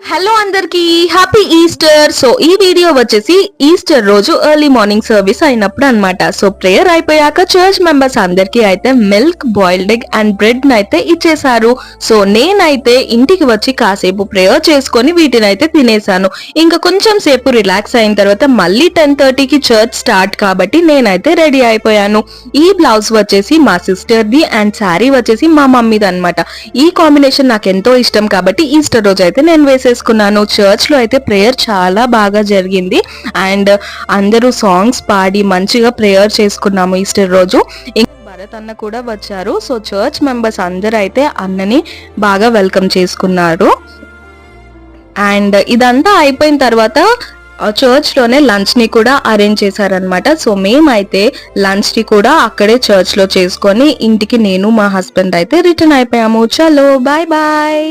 Hello అందరికి happy Easter. So ఈ video వచ్చేసి ఈస్టర్ రోజు ఎర్లీ మార్నింగ్ సర్వీస్ అయినప్పుడు అన్నమాట. సో ప్రేయర్ అయిపోయాక చర్చ్ మెంబర్స్ అందరికి అయితే milk, boiled egg and bread నైతే ఇచ్చేసారు. సో నేనైతే ఇంటికి వచ్చి కాసేపు ప్రేయర్ చేసుకొని వీటిని అయితే తినేసాను. ఇంకా కొంచెం సేపు రిలాక్స్ అయిన తర్వాత మళ్ళీ 10:30కి చర్చ్ స్టార్ట్ కాబట్టి నేనైతే రెడీ అయిపోయాను. ఈ బ్లౌజ్ వచ్చేసి మా సిస్టర్ ది అండ్ శారీ వచ్చేసి మా మమ్మీది అన్నమాట. ఈ కాంబినేషన్ నాకు ఎంతో ఇష్టం కాబట్టి ఈస్టర్ రోజు అయితే నేను వేసేసుకున్నాను. చర్చ్ లో అయితే ప్రేయర్ చాలా బాగా జరిగింది అండ్ అందరూ సాంగ్స్ పాడి మంచిగా ప్రేయర్ చేసుకున్నాము ఈస్టర్ రోజు. భరత్ అన్న కూడా వచ్చారు. సో చర్చ్ మెంబర్స్ అందరూ అయితే అన్నని బాగా వెల్కమ్ చేసుకున్నారు. అండ్ ఇదంతా అయిపోయిన తర్వాత చర్చ్ లోనే లంచ్ ని కూడా అరేంజ్ చేశారనమాట. సో మేమైతే లంచ్ ని కూడా అక్కడే చర్చ్ లో చేసుకొని ఇంటికి నేను మా హస్బెండ్ అయితే రిటర్న్ అయిపోయాము. చలో బాయ్ బాయ్.